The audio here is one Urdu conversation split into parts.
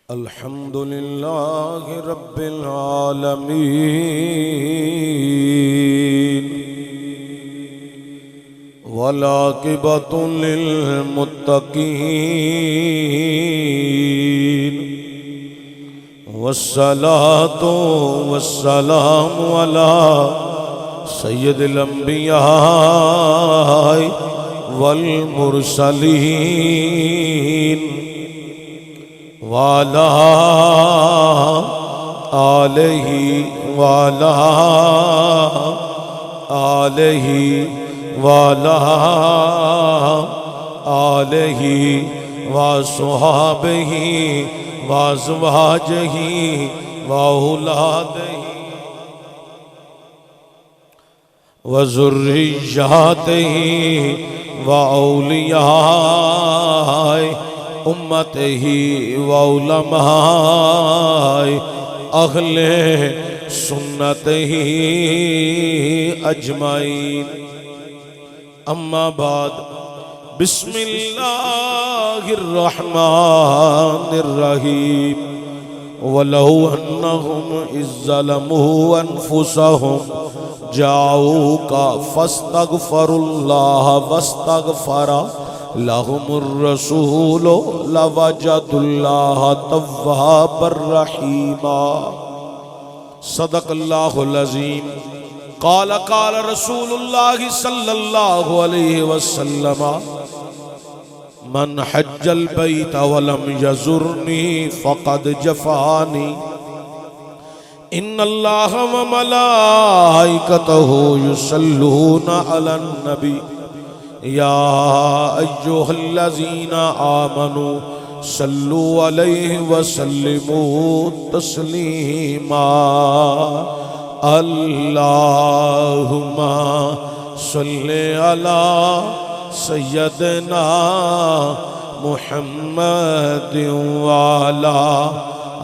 الحمد لله رب العالمين والعاقبة للمتقين والصلاة والسلام على سيد الأنبياء والمرسلين وعلى آله وصحابه وازواجه واولاده وذرياته وأولياء أمته وعلماء أهل سنته أجمعين أما بعد بسم الله الرحمن الرحيم ولو أنهم إذ ظلموا أنفسهم جاءوك فاستغفروا الله واستغفر لهم الرسول لوجدوا الله توابا رحيما صدق الله العظيم قال رسول الله صلى الله عليه وسلم من حج البيت ولم يزرني فقد جفاني ان اللہ وملائکتہ یصلون علی النبی یا ایہا الذین آمنوا صلوا علیہ وسلموا تسلیما اللہم صلی علی سیدنا محمد وعلی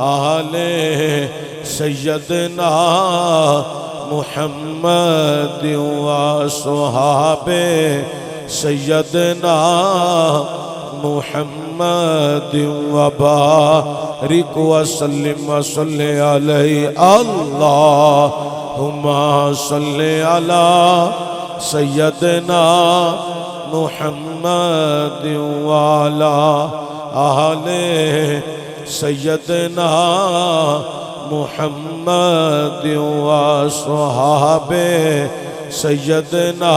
آلہ سیدنا محمد وصحابہ سیدنا محمد وبارک وسلم وصلی علیہ اللہم صلی علی سیدنا محمد وعلی آلہ سیدنا محمد وصحابہ سیدنا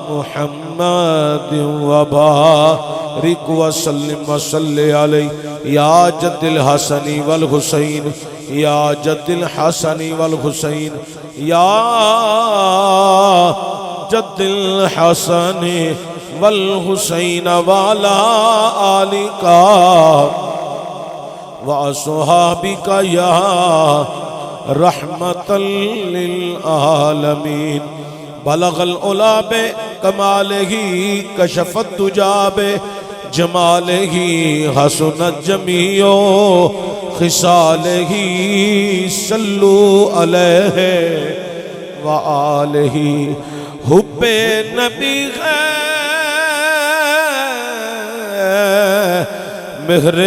محمد وبارک وسلم وصلی علیہ یا جد الحسن والحسین یا جد الحسن والحسین یا جد الحسن والحسین والا آلکا وَأَصْحَابِكَ يَا رَحْمَةً لِلْعَالَمِينَ بلغ العلا بکمالہ کشف الدجا بجمالہ حسنت جمیع خصالہ صلو علیہ وآلہ حب نبی ہے مہر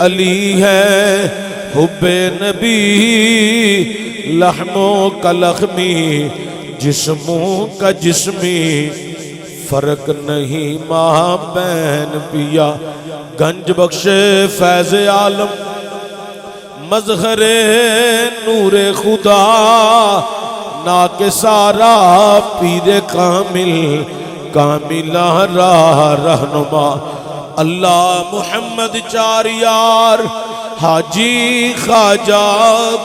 علی ہے حب نبی لحموں کا لخمی جسموں کا جسمی فرق نہیں ماں بین پیا گنج بخش فیض عالم مظہر نور خدا ناک سارا پیر کامل کاملہ راہ رہنما اللہ محمد چار یار حاجی خواجہ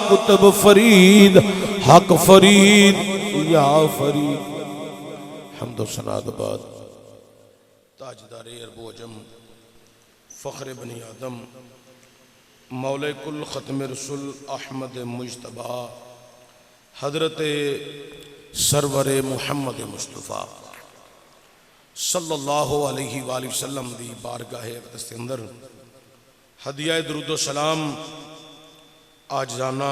قطب فرید حق فرید یا فرید حمد و ثناء بعد تاجدار عرب و عجم فخر بنی آدم مولا کل ختم رسول احمد مجتبی حضرت سرور محمد مصطفیٰ صلی اللہ علیہ وآلہ وسلم دی بارگاہ اقدس کے اندر ہدیہ درود و سلام عاجزانہ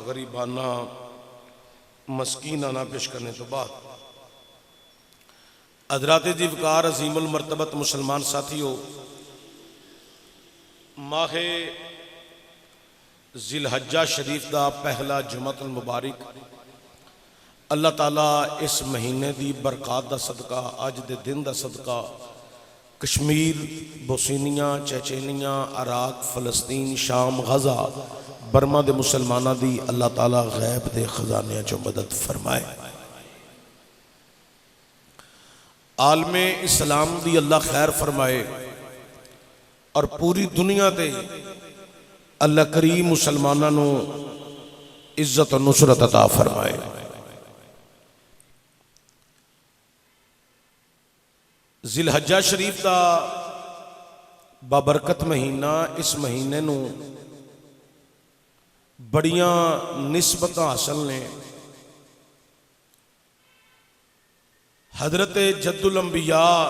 غریبانہ مسکینانہ پیش کرنے تو بعد حضرات جی وقار عظیم المرتبت مسلمان ساتھیو، ماہ ذی الحجہ شریف دا پہلا جمعۃ المبارک اللہ تعالیٰ اس مہینے دی برکات دا صدقہ، اج دے دن دا صدقہ کشمیر، بوسینیا، چیچینیا، عراق، فلسطین، شام، غزہ، برما دے مسلمانہ دی اللہ تعالیٰ غیب دے خزانے چو مدد فرمائے، عالم اسلام دی اللہ خیر فرمائے، اور پوری دنیا تے اللہ کریم مسلمانہ نو عزت و نصرت عطا فرمائے۔ ذی الحجہ شریف دا بابرکت مہینہ، اس مہینے نو بڑیاں نسبت حاصل نے۔ حضرت جد الانبیاء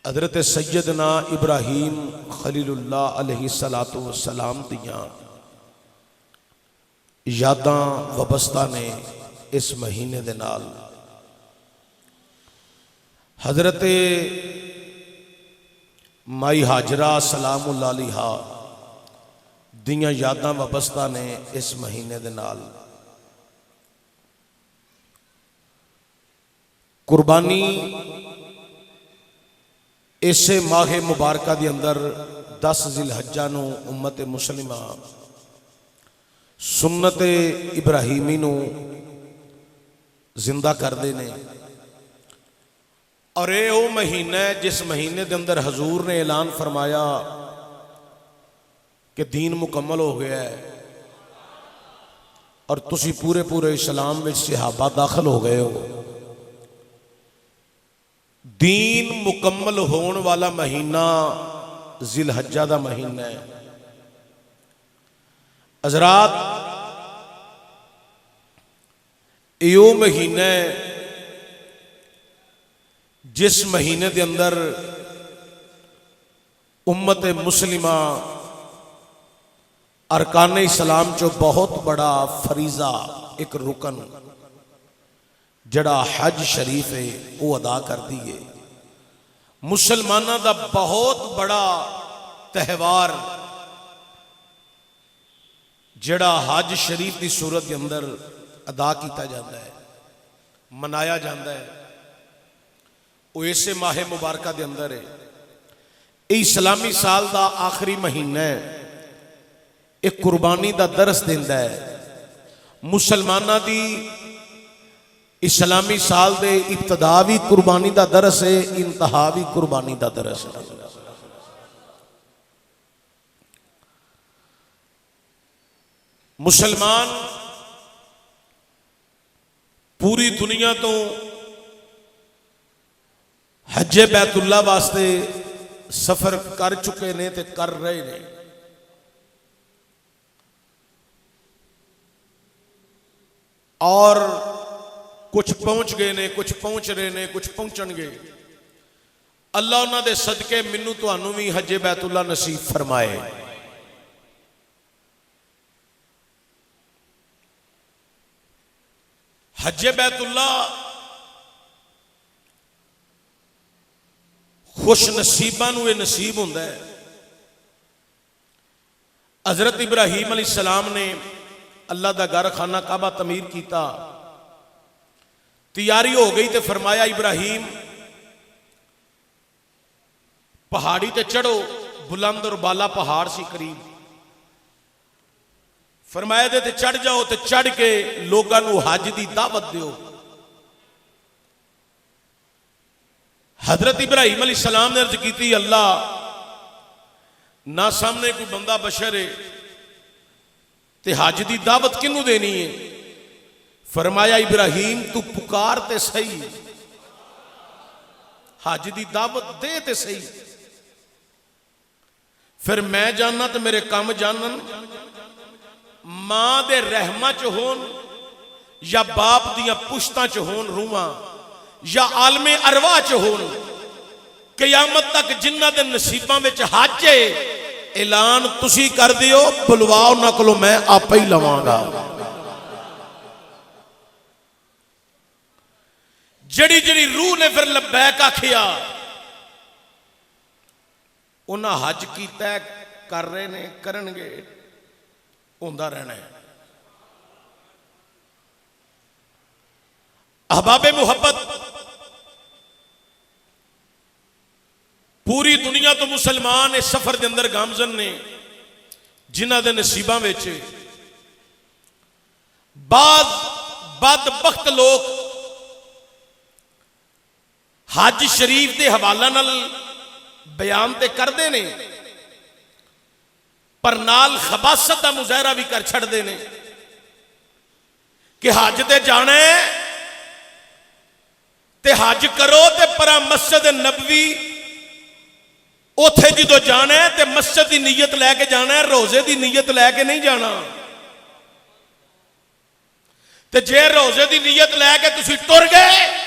حضرت سیدنا ابراہیم خلیل اللہ علیہ السلام دیاں یاداں وابستہ نے اس مہینے دے نال۔ حضرت مائی ہاجرہ سلام اللہ علیہا دیاں یاداں وابستہ نے اس مہینے دے نال۔ قربانی اسے ماہ مبارکہ دی اندر 10 ذی الحجہ نو امت مسلمہ سنت ابراہیمی نو زندہ کر دینے، اور اے او مہینہ جس مہینے دے اندر حضور نے اعلان فرمایا کہ دین مکمل ہو گیا ہے اور تسی پورے اسلام میں صحابہ داخل ہو گئے ہو۔ دین مکمل ہون والا مہینہ ذی الحجہ دا مہینہ ہے۔ حضرات ایو مہینہ ہے جس مہینے دے اندر امت مسلمہ ارکان اسلام چو بہت بڑا فریضہ، ایک رکن جڑا حج شریف ہے وہ ادا کر دیئے۔ مسلمانہ دا بہت بڑا تہوار جڑا حج شریف دی صورت کے اندر ادا کیتا جاتا ہے، منایا جاتا ہے، وہ اسے ماہ مبارکہ دے اندر ہے۔ یہ اسلامی سال دا آخری مہینہ ہے، ایک قربانی دا درس دیندہ ہے۔ مسلمانہ دی اسلامی سال دے ابتدا بھی قربانی دا درس ہے، انتہا بھی قربانی دا درس ہے۔ مسلمان پوری دنیا تو حج بیت اللہ واسطے سفر کر چکے نے تے کر رہے نے۔ اور کچھ پہنچ گئے نے، کچھ پہنچ رہے نے، کچھ پہنچن گے۔ اللہ انہاں دے صدقے منو تانوں بھی حج بیت اللہ نصیب فرمائے۔ حج بیت اللہ خوش نصیباں نوں نصیب ہوندا ہے۔ حضرت ابراہیم علیہ السلام نے اللہ دا گھر خانہ کعبہ تعمیر کیتا، تیاری ہو گئی تے فرمایا ابراہیم پہاڑی تے چڑھو، بلند اور بالا پہاڑ سی قریب، فرمایا دے تے چڑھ جاؤ تے چڑھ کے لوگاں نو حج دی دعوت دیو۔ حضرت ابراہیم علیہ السلام نے عرض کیتی اللہ نہ سامنے کوئی بندہ بشر ہے تے حج دی دعوت کنوں دینی ہے؟ فرمایا ابراہیم تو پکار تے صحیح، حج دی دعوت دے تے صحیح، پھر میں جاننا تے میرے کام جانن، ماں دے رحمہ چ ہون یا باپ دیاں پشتاں چ ہون روواں یا عالم ارواح چ ہون، قیامت تک جنہ دے نصیباں وچ حج ہے اعلان تسی کر دیو، بلواؤ نہ کلو میں آپ ہی لواں گا۔ جڑی جڑی روح نے پھر لبیک آکھیا انہاں حج کیتا ہے، کر رہے نے، کرن گے، ہوندا رہنا ہے۔ احباب محبت، پوری دنیا تو مسلمان اس سفر دے اندر گامزن نے، جنہ دے نصیباں وچ بعض بدبخت لوگ حج شریف دے حوالہ نال بیان تے کردے نے، پر نال خباثت دا مظاہرہ بھی کر چھڑدے نے کہ حج تے جانا ہے تے حج کرو تے پرا مسجد نبوی اوتھے جدو جانا ہے تے مسجد دی نیت لے کے جانا ہے، روزے دی نیت لے کے نہیں جانا۔ تے جے روزے دی نیت لے کے تسی ٹر گئے،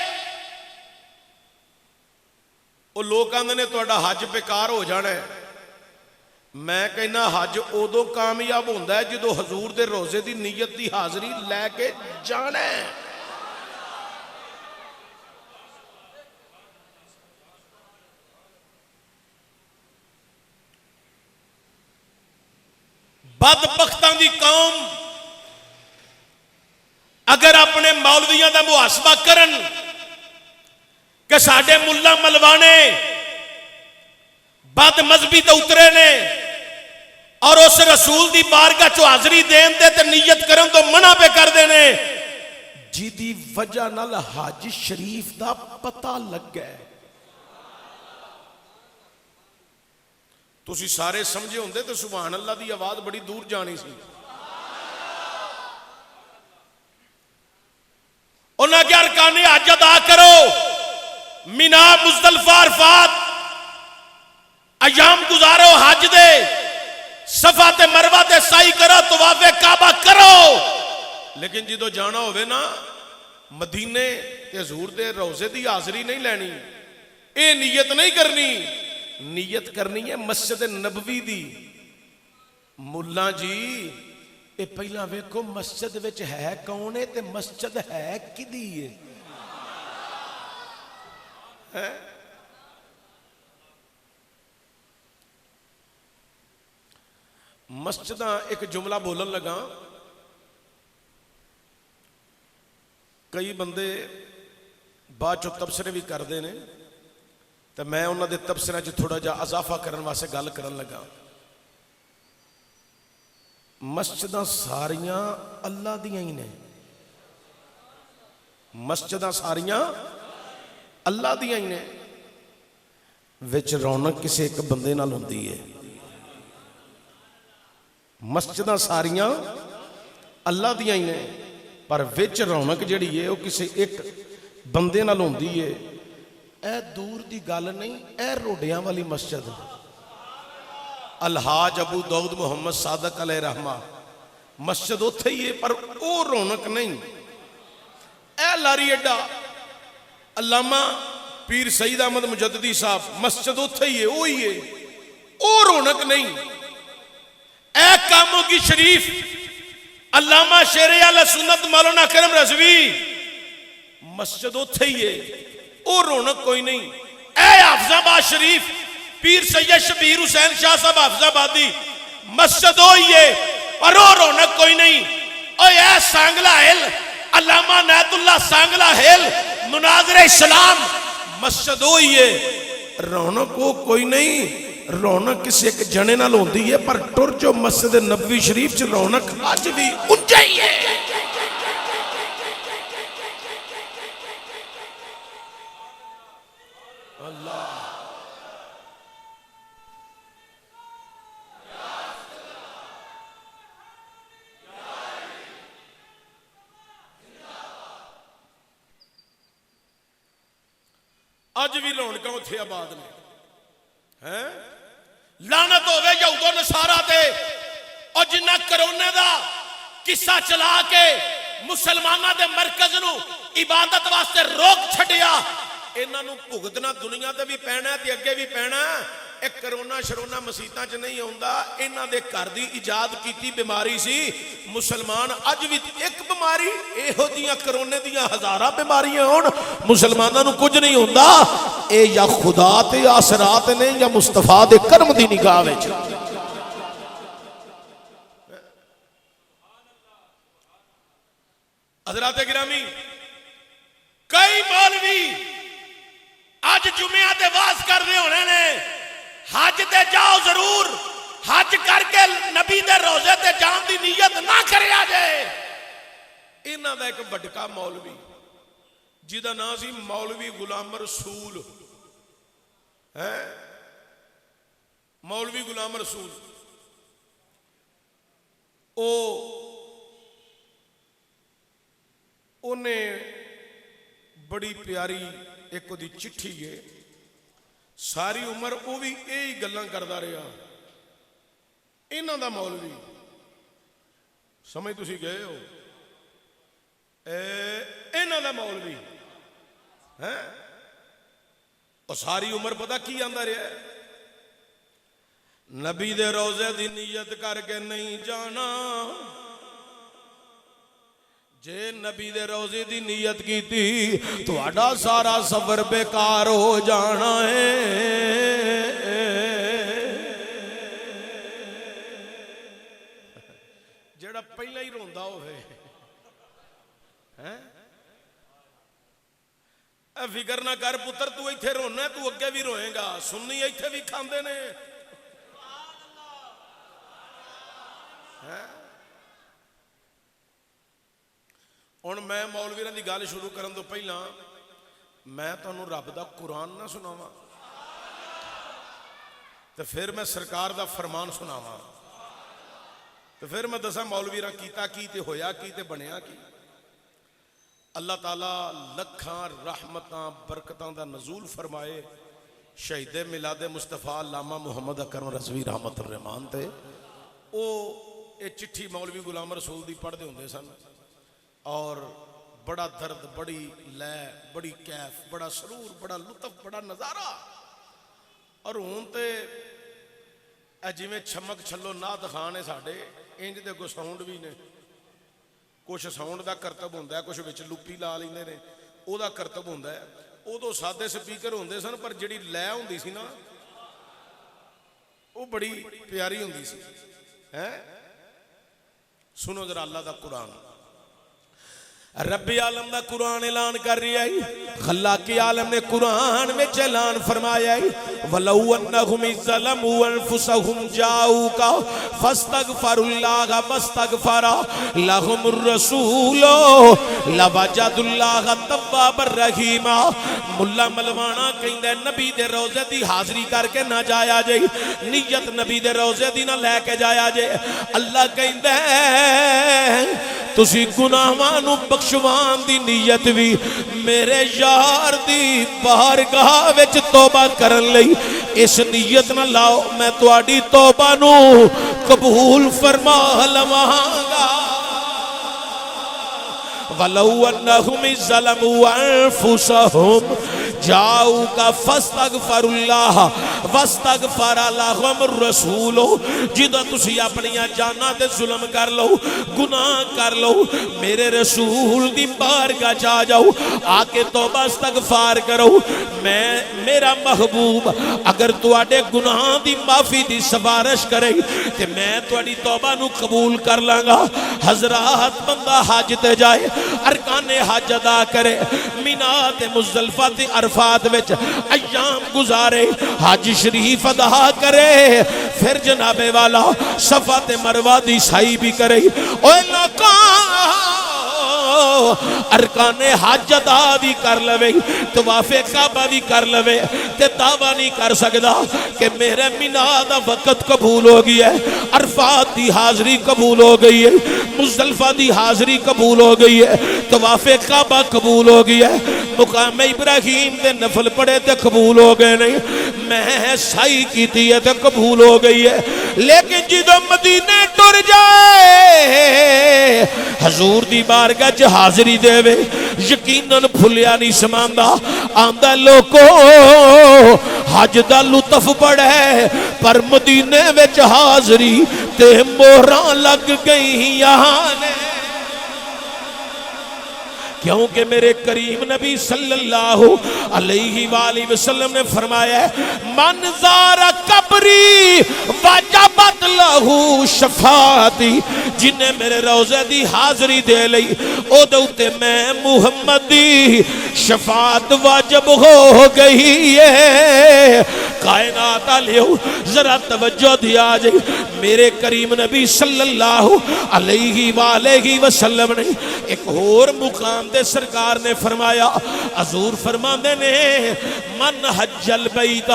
وہ لوگ آندے نے تہاڈا حج بیکار ہو جانا ہے۔ میں کہنا حج ادو کامیاب ہوندا ہے جدو حضور دے روزے دی نیت دی حاضری لے کے جانا ہے۔ بدبختاں دی قوم اگر اپنے مولویاں دا محاسبہ کرن کہ ساڈے ملا ملوانے بد مذہبی تے اترے نے اور اس رسول دی بارگاہ چو حاضری دین دے تے نیت کرن تو منع پہ کر دینے، جی دی وجہ نال حج شریف دا پتہ لگ گئے۔ تسی سارے سمجھے ہوندے تو سبحان اللہ دی آواز بڑی دور جانی سی۔ انہاں کے ارکان حج ادا کرو، مینا مزدلفہ عرفات ایام گزارو حج دے، صفا تے مروہ تے سعی کرو، طواف کعبہ کرو، لیکن جدو جانا ہوئے نا مدینے تے حضور دے روزے دی حاضری نہیں لینی، اے نیت نہیں کرنی، نیت کرنی ہے مسجد نبوی دی۔ ملا جی اے پہلا ویکھو مسجد وچ ہے کون ہے تے مسجد ہے کدی ہے؟ مسجداں ایک جملہ بولن لگا، کئی بندے بعد چو تبصرے بھی کر دے نے تو میں انہاں دے تبصرہ جو تھوڑا جا اضافہ کرن واسے گل کرن لگا۔ مسجداں ساریاں اللہ دیاں ہی نے، مسجداں ساریاں اللہ دیاں ہی نے، وچ رونق کسے ایک بندے نال ہوندی ہے۔ مسجداں ساریاں اللہ دیاں ہی نے پر وچ رونق جڑی ہے وہ کسے ایک بندے نال ہوندی ہے۔ اے دور دی گل نہیں، اے روڈیاں والی مسجد الحاج ابو داؤد محمد صادق علیہ رحمہ مسجد اتھے ہی ہے پر او رونق نہیں۔ اے لاری اڈا علامہ پیر سید احمد مجددی صاحب مسجد اتھے ہی ہے، وہی ہے، او رونق نہیں۔ اے کاموں کی شریف علامہ شیر اہل سنت مولانا کرم رضوی مسجد اتھے ہی ہے، او رونق کوئی نہیں۔ اے حافظ آباد شریف پیر سید شبیر حسین شاہ صاحب حافظ آبادی مسجد ہوئی ہے پر او رونق کوئی نہیں۔ اے سانگلہ ہل علامہ نیت اللہ سانگلہ ہل مناظر اسلام مسجد ہوئی ہے، رونق کو کوئی نہیں۔ رونق کسی ایک جنے نال ہوندی ہے پر ٹر جو مسجد نبوی شریف چ رونق اج بھی انجا ہی ہے۔ اللہ اج بھی رونقاں اتھے آباد نے، لعنت ہوے یہود و نصارا تے اور جنہ کرونے دا قصہ چلا کے مسلمانہ دے مرکز نو عبادت واسطے روک چھڑیا، انہاں نو بھگتنا دنیا تے بھی پینا ہے تے اگے بھی پینا ہے۔ ایک کرونا شرونا مسیطاں چ نہیں ہوندا، انہاں دے گھر دی ایجاد کیتی بیماری سی۔ مسلمان اج بھی ایک بیماری ਇਹੋ ਜੀਆਂ ਕਰੋਨੇ ਦੀਆਂ ਹਜ਼ਾਰਾਂ ਬਿਮਾਰੀਆਂ ਹੋਣ ਮੁਸਲਮਾਨਾਂ ਨੂੰ ਕੁਝ ਨਹੀਂ ਹੁੰਦਾ ਇਹ ਜਾਂ ਖੁਦਾ ਤੇ ਆਸਰਾਤ ਨੇ ਜਾਂ ਮੁਸਤਫਾ ਦੇ ਕਰਮ ਦੀ ਨਿਗਾਹ ਵਿੱਚ حضرات گرامی کئی مولوی اج جمعہ تے واز کر رہے ہونے نے حج تے جاؤ ضرور حج کر کے نبی دے روزے تے جان دی نیت نہ کرے آجے انہاں دا ایک بڑکا مولوی جیدہ نام سی مولوی غلام رسول ہے مولوی غلام رسول انہیں بڑی پیاری ایک دی چٹھی ہے ساری عمر وہ بھی یہی گلاں کردا رہا انہاں دا مولوی سمجھ تسی گئے ہو انہاں دا مولوی ہے اور ساری عمر پتہ کی آندا رہا ہے نبی دے روزے دی نیت کر کے نہیں جانا جے نبی دے روزے دی نیت کی تھی تو اڈا سارا سفر بیکار ہو جانا ہے جڑا پہلا ہی روندا ہوئے اے فکر نہ کر پتر تو ایتھے رونا ہے تو اگے بھی روئے گا سننی ایتھے بھی کھاندے نے ہن میں مولویاں دی گل شروع کرن تو پہلا میں تانوں رب دا قرآن نہ سناواں تے پھر میں سرکار دا فرمان سناواں تے پھر میں دساں مولویاں کیتا کی تے ہویا کی تے بنیا کی اللہ تعالیٰ لکھاں رحمتاں برکتاں دا نزول فرمائے شہید میلاد مصطفیٰ علامہ محمد اکرم رضوی رحمت الرحمان تے او اے چٹھی مولوی غلام رسول دی پڑھ دے ہوندے سن اور بڑا درد بڑی لے بڑی کیف بڑا سرور بڑا لطف بڑا نظارہ اور ہون تے جی میں چھمک چھلو نات خانے ساڑھے انج دے کو ساؤنڈ بھی نے کچھ ساؤنڈ دا کرتب ہوندہ ہے کچھ وچ لپی لا لیندے نے او دا کرتب ہوندہ ہے او دو سادے سپیکر ہوندے سن پر جڑی لے ہوندی سی نا او بڑی پیاری ہوندی سی سنو ذرا اللہ دا قرآن رب عالم دا قرآن اعلان کر رہا ہے خلاقی عالم نے قرآن میں اعلان فرمایا ہے وَلَوْ أَنَّهُمْ إِذْ ظَلَمُوا أَنفُسَهُمْ جَاءُوكَ فَاسْتَغْفَرُوا اللَّهَ وَاسْتَغْفَرَ لَهُمُ الرَّسُولُ لَوَجَدُوا اللَّهَ تَوَّابًا رَحِيمًا ملا ملوانا کہندے نبی دے روزے دی حاضری کر کے نہ جایا جے نیت نبی دے روزے دی نہ لے کے جایا جے اللہ کہندے تسی گناہاں بخشوان دی نیت بھی میرے یار دی بارگاہ وچ توبہ کرن لئی اس نیت نہ لاؤ میں تواڈی توبہ نو قبول فرما لواں گا وَلَوْ أَنَّهُمْ إِذْ ظَلَمُوا أَنفُسَهُمْ جَاءُوكَ فَاسْتَغْفَرُوا اللَّهَ وَاسْتَغْفَرَ لَهُمُ الرَّسُولُ جدو تسی اپنیاں جانا تے ظلم کر لو گناہ کر لو میرے رسول دی بارگاہ جا جاؤ آکے توبہ استغفار کرو میں میرا محبوب اگر تواڈے گناہ دی معافی دی سفارش کرے تے میں تواڈی توبہ نو قبول کر لاں گا حضرات بندہ حج تے جائے ارکان حج ادا کرے مینا تے مزدلفہ تے عرفات وچ ایام گزارے حج شریف ادا کرے پھر جناب والا صفا تے مروہ دی سائی بھی کرے اوہ لاکاں ارکان حج ادا بھی کر لوے طواف کعبہ بھی کر لوے تے دعویٰ نہیں کر سکدا کہ میرے مینا دا وقت قبول ہو گئی ہے عرفات دی حاضری قبول ہو گئی ہے مزدلفہ دی حاضری قبول ہو گئی ہے طواف کعبہ قبول ہو گئی ہے مقام ابراہیم دے نفل پڑے تے قبول ہو گئے نہیں میں سائی کی تھی تے قبول ہو گئی ہے لیکن جدو مدینے ٹر جائے حضور دی بارگاہ حاضری دے وے یقیناً پھلیا نہیں سماندہ آندہ لوکو حج دا لطف بڑھے پر مدینے وچ حاضری تے مہراں لگ گئی یہاں نے کیونکہ میرے کریم نبی صلی اللہ علیہ وآلہ وسلم نے فرمایا ہے من زار قبری وجبت لہو شفاعتی، جنہیں میرے روزے دی حاضری دے لئی او دوتے میں محمد دی شفاعت واجب ہو گئی ہے۔ کائنات علیہ ذرا توجہ دیا جائے، میرے کریم نبی صلی اللہ علیہ وآلہ وسلم نے ایک اور مقام دے سرکار نے فرمایا، حضور فرماندے نے من حج البیت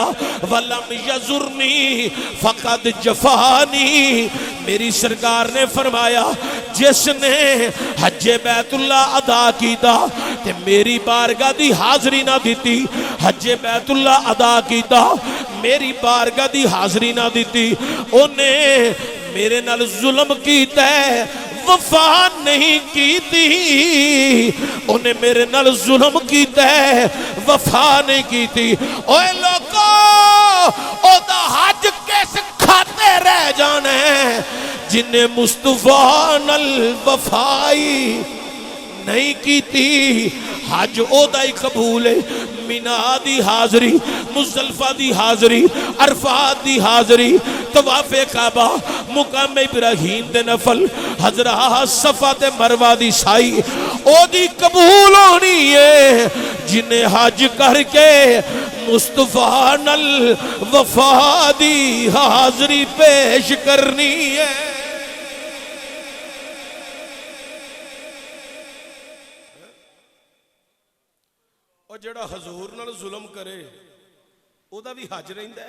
ولم یزرنی فقد جفانی، میری سرکار نے فرمایا جس نے حج بیت اللہ ادا کیتا تے میری بارگاہ دی حاضری نہ دیتی، حج بیت اللہ ادا کیتا میری بارگاہ دی حاضری نہ دیتی، انہیں میرے نال ظلم کیتا ہے، وفا نہیں کیتی، انہیں میرے نال ظلم کیتا ہے، وفا نہیں کیتی۔ اوے لوگو او دا حج کیسے کھاتے رہ جانے جنہیں مصطفیٰ نال وفائی نہیں کیتی۔ حج او دائی قبول ہے، مینا دی حاضری، مزدلفہ دی حاضری، عرفات دی حاضری، طواف کعبہ، مقام ابراہیم دے نفل، حضرہ صفا تے مروہ دی سائی، او دی قبول ہونی ہے جنہیں حج کر کے مصطفیٰ نل وفا دی حاضری پیش کرنی ہے۔ اور جڑا حضور نال ظلم کرے او دا بھی حج رہندا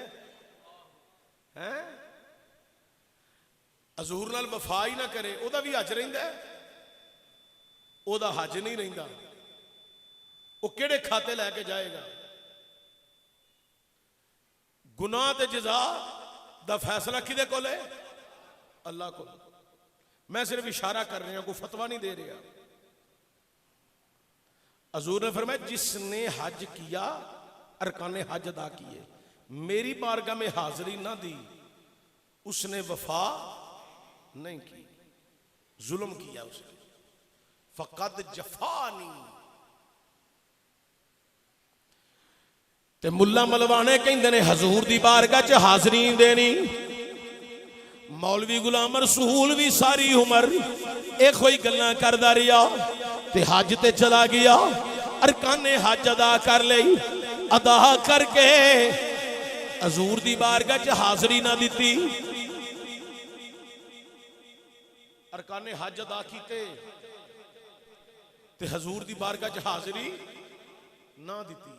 ہے، حضور نال وفا ہی نہ کرے او دا بھی حج رہندا ہے، او دا حج نہیں رہندا، او کیڑے کھاتے لے کے جائے گا؟ گناہ تے جزا دا فیصلہ کدے کول ہے؟ اللہ کو۔ میں صرف اشارہ کر رہا ہوں، کوئی فتویٰ نہیں دے رہا۔ حضور نے فرمایا جس نے حج کیا، ارکان حج ادا کیے، میری بارگاہ میں حاضری نہ دی، اس نے وفا نہیں کی، ظلم کیا اس نے، فقد جفانی۔ تے ملا ملوانے کہندے نے حضور دی بارگاہ چ حاضری دینی، مولوی غلام رسول بھی ساری عمر ایک ہوئی گلاں کردا رہیا تے حج تے چلا گیا، ارکان حج ادا کر لئی، ادا کر کے حضور دی بارگاہ چ حاضری نہ دیتی، ارکان حج ادا کیتے تے حضور دی بارگاہ چ حاضری نہ دیتی،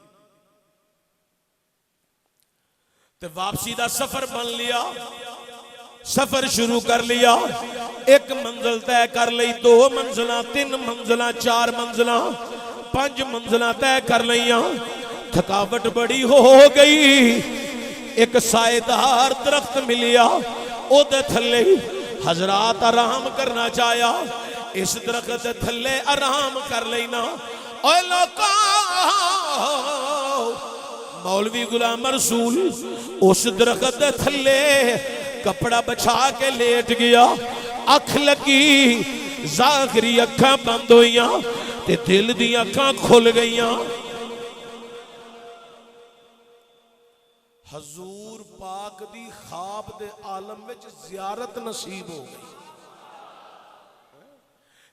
تے واپسی دا سفر بن لیا، سفر شروع کر لیا، ایک منزل طے کر لئی، 2 منزلہ 3 منزلہ 4 منزلہ 5 منزلہ طے کر لئیاں، تھکاوٹ بڑی ہو گئی، ایک سائیدار درخت ملیا، او دے تھلے حضرات آرام کرنا چاہیا، اس درخت دے تھلے آرام کر لینا۔ اے لوکاں، مولوی غلام رسول اس درخت دے تھلے کپڑا بچھا کے لیٹ گیا، اکھ لگی، ظاہری اکھاں بند ہوئیاں تے دل دی اکھاں کھل گئیاں۔ حضور پاک دی خواب دے عالم وچ زیارت نصیب ہو گئی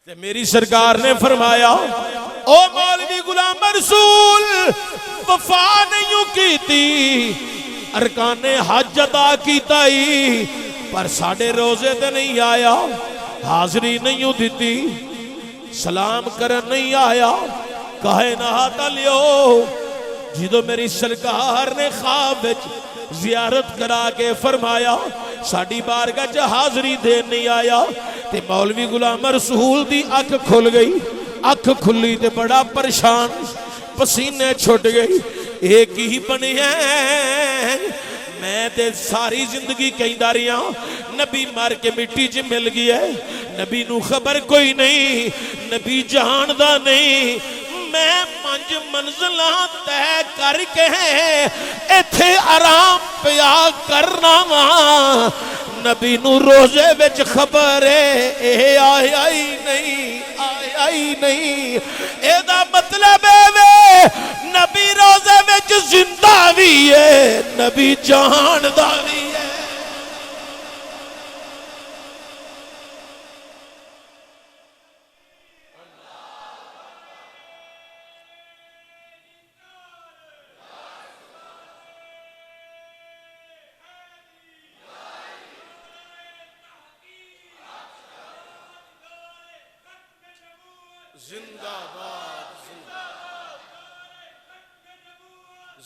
تے میری سرکار نے فرمایا او مولوی غلام رسول وفا نہیں کیتی، ارکان حج ادا کیتا ہی پر ساڑھے روزے تے نہیں آیا، حاضری نہیں دیتی، سلام کرن نہیں آیا، کائنات علیو جدو میری سرکار نے خواب وچ زیارت کرا کے فرمایا ساڑھی بارگاہ چ حاضری دین نہیں آیا تے مولوی غلام رسول دی اکھ کھل گئی، اکھ کھلی تے بڑا پریشان، پسینے چھوٹ گئی، ایک ہی بنی ہے میں تے ساری زندگی کہیں داریاں، نبی مار کے مٹی چ مل گئی ہے، نبی نو خبر کوئی نہیں، نبی جاندا نہیں، میں 5 منزلہ طے کر کے ایتھے آرام پیا کرنا وا، نبی نو روزے وچ خبر ہے اے آیا ہی نہیں، آیا ملیا ہی نہیں. اے دا مطلب ہے نبی روزے وچ زندہ بھی ہے, نبی جان دا بھی ہے. زندہ باد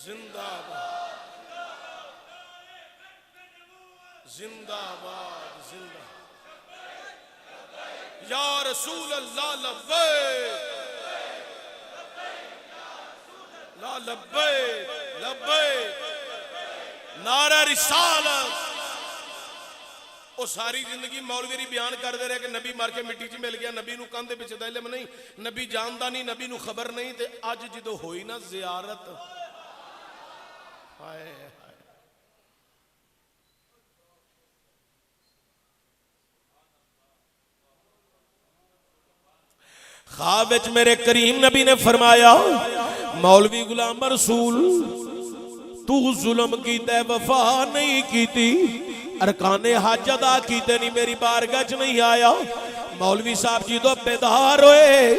زندہ باد زندہ باد زندہ یا رسول اللہ لبیک لا لبیک لبیک نعرہ رسالت. وہ ساری زندگی مولوی بیان کر دے رہے کہ نبی مار کے مٹی چ مل گیا, نبی نو کاندے پیچھے دا علم نہیں, نبی جاندا نہیں, نبی نو خبر نہیں. تے اج جدو ہوئی نا زیارت, ہائے ہائے خواب وچ میرے کریم نبی نے فرمایا مولوی غلام رسول تو ظلم کیتا ہے وفا نہیں کیتی, ارکان حج ادا کیتے نہیں, میری بارگاہ چ نہیں آیا. مولوی صاحب جی تو بیدار ہوئے,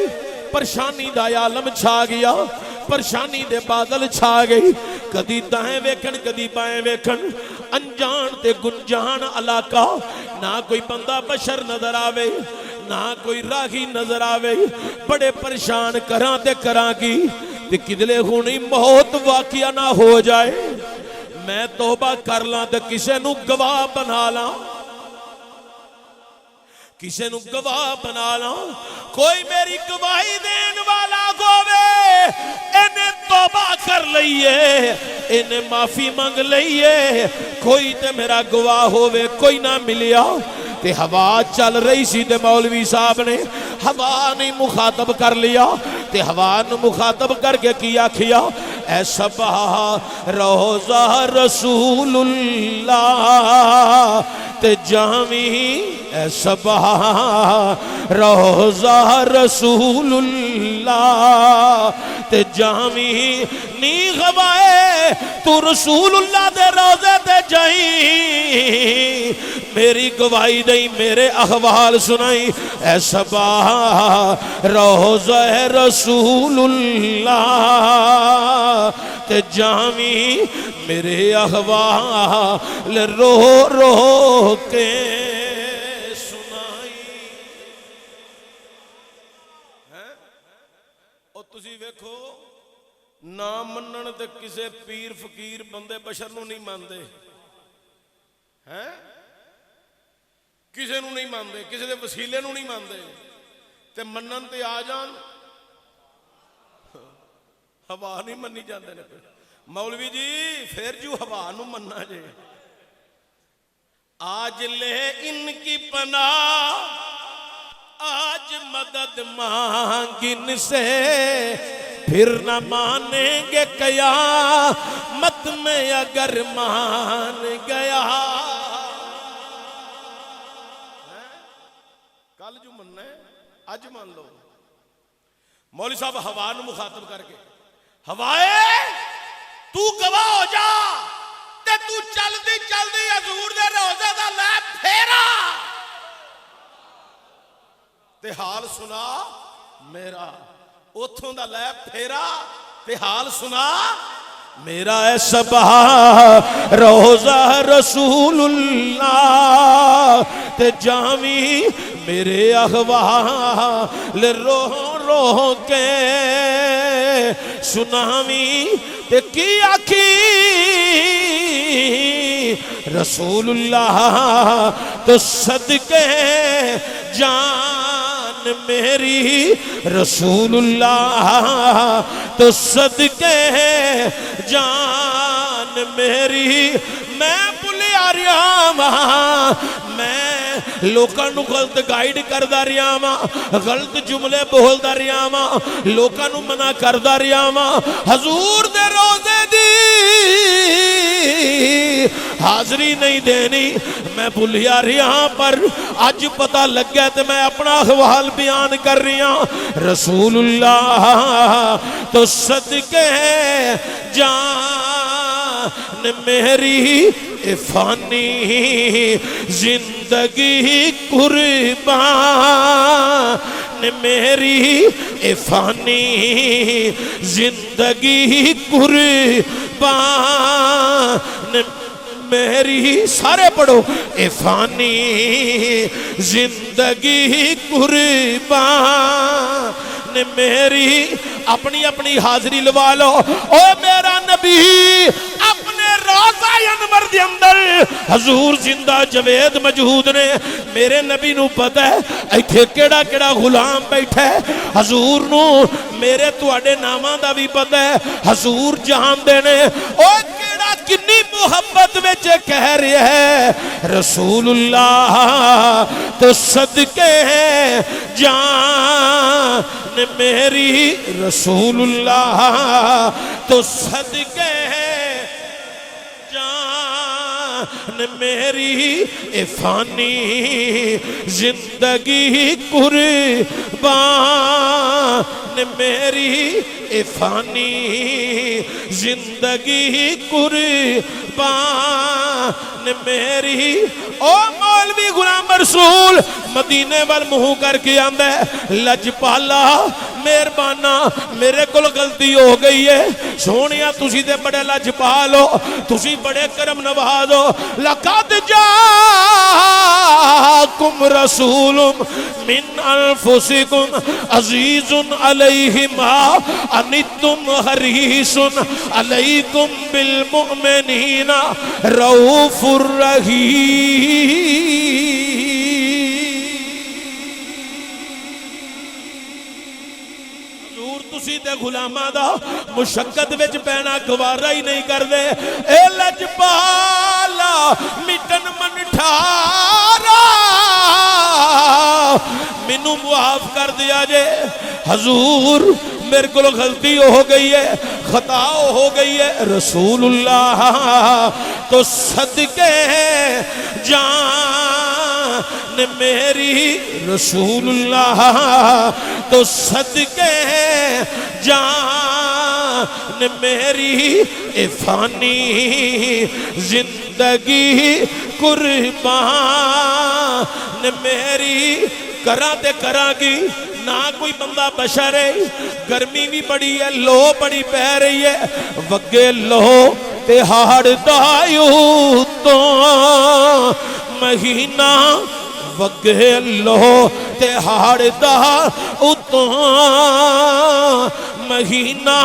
پریشانی دا عالم چھا گیا, پریشانی دے بادل چھا گئی. کدی دائیں ویکھن کدی بائیں ویکھن, انجان تے گنجان علاقہ, نہ کوئی بندہ بشر نظر آوے نہ کوئی راہی نظر آوے. بڑے پریشان کراں تے کراں کی تے کدلے ہونی موت واقعہ نہ ہو جائے. میں توبہ کر لاں تے کسے نو گواہ بنا لاں, کسے نو گواہ بنا لاں. کوئی میری گواہی دین والا ہووے, انہیں توبہ کر لئیے, انہیں معافی مانگ لئیے. کوئی تے میرا گواہ ہووے, کوئی نہ ملیا. تے ہوا چل رہی سی تے مولوی صاحب نے ہوا نہیں مخاطب کر لیا. تے ہوا نو مخاطب کر کے کیا کھیا, اے صبا روزہ رسول اللہ تے جامی, اے صبا روزہ رسول اللہ تے جامی. نی غوائے تو رسول اللہ دے روزے تے جائیں, میری گواہی دیں میرے احوال سنائیں. اے صبا روزہ رسول اللہ تے جامی, میرے احوال رو رو کے سنائی. اور تسی ویکھو نہ منن تے کسے پیر فقیر بندے بشر نو نہیں ماندے ہیں, کسے نو نہیں ماندے, کسے دے وسیلے نو نہیں ماندے. تے منن تے آ جان ہوا نہیں منی جاندے نے. مولوی جی پھر جو ہوا نو مننا جے. آج لے ان کی پناہ, آج مدد مانگ ان سے, پھر نہ مانیں گے قیامت میں اگر مان گیا. کل جو مننا ہے اج مان لو. مولوی صاحب ہوا نو مخاطب کر کے, ہوائے تو گواہ ہو جا تے تو چل دی حضور دے روزے دا لے پھیرا, تے حال سنا میرا. اتھوں دا لے پھیرا تے حال سنا میرا. اے صبا روزہ رسول اللہ تے جامی, میرے احوال رو رو کے سنامی. تے کی آکھی رسول اللہ تو صدقے جان میری, رسول اللہ تو صدقے جان میری. میں بھولیا رہا ماں, میں لوکاں نو غلط گائیڈ کردا رہا ماں, غلط جملے بولدا رہا ماں, لوکاں نو منع کردا رہا ماں. حضور دے روزے دی حاضری نہیں دینی میں بھولیا رہا پر اج پتہ لگ گیا تے میں اپنا احوال بیان کر رہا رسول اللہ تو صدقے جان میری فانی زندگی قربان میری فانی زندگی قربان میری سارے پڑھو فانی زندگی قربان میری اپنی اپنی حاضری لوا لو او میرا نبی اپنے روضہ انور دے اندر حضور زندہ جوید موجود نے میرے نبی نو پتہ ہے ایتھے کیڑا کیڑا غلام بیٹھا ہے حضور نو میرے تواڈے ناماں دا بھی پتہ ہے حضور جہان دے نے او کیڑا کنی محبت وچ کہہ رہا ہے رسول اللہ تو صدقے جان میری رسول اللہ تو صدقے جان میری فانی زندگی قربان میری فانی زندگی قربان میری او مولوی غلام رسول مدینے وال منہ کر کے آندا ہے لجپالا مہربانا میرے کول غلطی ہو گئی ہے سونیا تسی تے بڑے لجپال ہو تسی بڑے کرم نواز ہو لقد جاءکم رسول من انفسکم عزیز علیہ ما عنتم حریص علیکم بالمؤمنین رؤوف الرحیم تسی تے غلاماں دا مشقت وچ پینا گوارا ہی نہیں کر دے اے لجپالا مٹن من ٹھارا مینوں معاف کر دیا جے حضور میرے کو غلطی ہو گئی ہے خطا ہو گئی ہے رسول اللہ تو صدقے جان میری رسول اللہ تو صدقے جان میری فانی زندگی قربان میری کرا تے کرا کی نہ کوئی بندہ بشر ہے گرمی بھی بڑی ہے لو بڑی پہ رہی ہے وگے لو تے ہاڑ دایو تو مہینہ وگے لو تے ہاڑ دایو تو مہینہ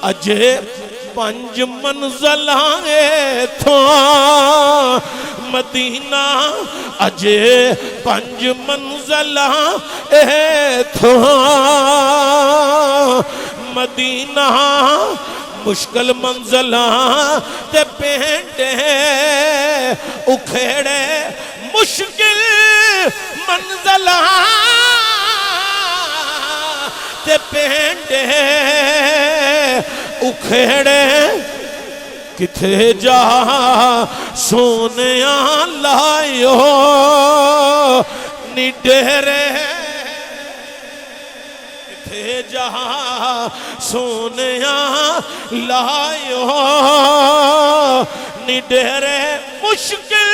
اجے 5 منزلیں تھا مدینہ اجے 5 منزلیں تھا مدینہ مشکل منزلیں تے پینڈے اکھیڑے مشکل منزلیں تے پینڈے اکھیڑے کتھے جا سونیاں لائیو نڈیرے کتھے جا سونیاں لائیو نڈیرے مشکل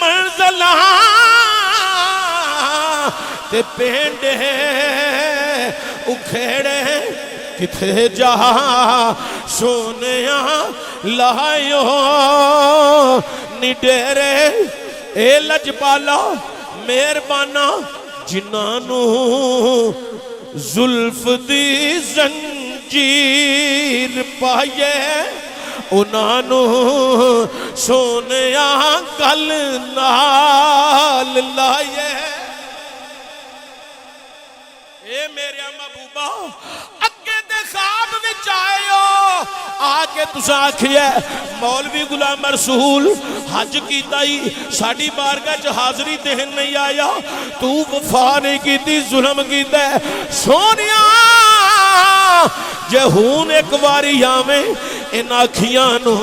منزلہ تے پینڈے اکھیڑے کتھے جا سونیاں لائیو نڈیرے اے لجپالا مہربانا جنانو زلف دی زنجیر پائے انانو سونیاں گل نال لائے اے میرے محبوبہ اگے دے خواب وچ آئے ہو آکے تسا آکھیا مولوی غلام رسول حج کیتا ہی ساڈی بارگاہ چ حاضری دین نہیں آیا تو وفا نہیں کیتی ظلم کیتا ہے سونیا جے ہون ایک واری آویں ان اکھیاں نو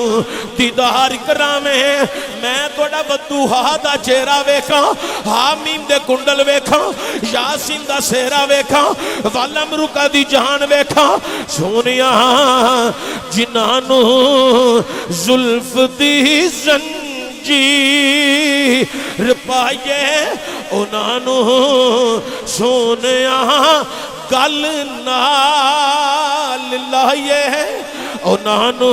دیدار کراویں میں تھوڑا ودوہا دا چہرہ ویکھاں حامیم دے کنڈل ویکھاں یاسین دا سہرہ ویکھاں والامرکا دی جان ویکھاں سونیاں جنانو زلف دی زنجیر پائے انانو سونیاں گل نال لائے انانو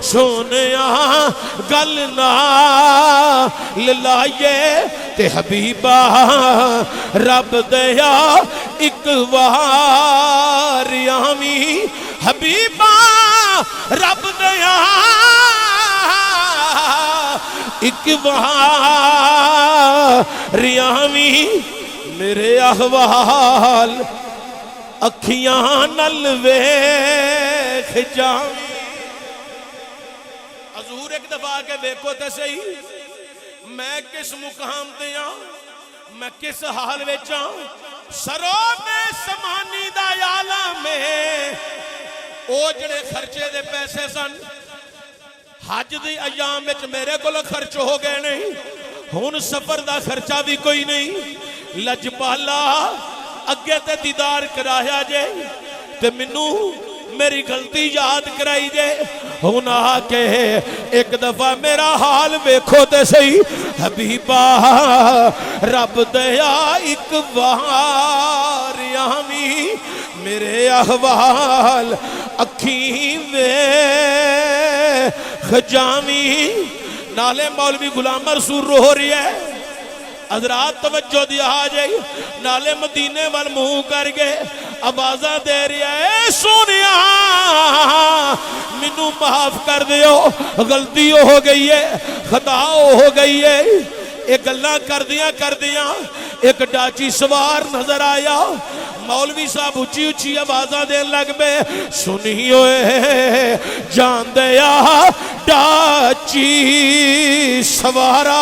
سونیاں گل نال لائے تے حبیبہ رب دیا ایک وار آمی حبیبہ رب دیا ایک وار آمی میرے احوال اکھیاں نل ویکھ جاویں حضور ایک دفعہ کے دیکھو تے صحیح میں کس مقام تے ہاں میں کس حال وچ ہاں سرو میں سمانی دا عالم میں او جڑے خرچے دے پیسے سن حج دی ایام وچ میرے کول خرچ ہو گئے نہیں ہن سفر دا خرچہ بھی کوئی نہیں لجپالا اگے تے دیدار کرایا جے تے منو میری غلطی یاد کرائی جے ہن آ کے ایک دفعہ میرا حال ویکھو تے صحیح حبیبہ رب دیا ایک وار آمی میرے احوال اکھیں ویکھ جاویں نالے مولوی غلام منصور رو رہی ہے حضرات توجہ دیا جائے نالے مدینے وال منہ کر گئے آوازاں دے رہی ہے سونیا منو معاف کر دیو غلطی ہو گئی ہے خطا ہو گئی ہے ایک گلاں کر دیاں ایک ڈاچی سوار نظر آیا مولوی صاحب اچھی اچھی آوازاں دین لگ پے سنی ہوئے جان دیا ڈاچی سوارا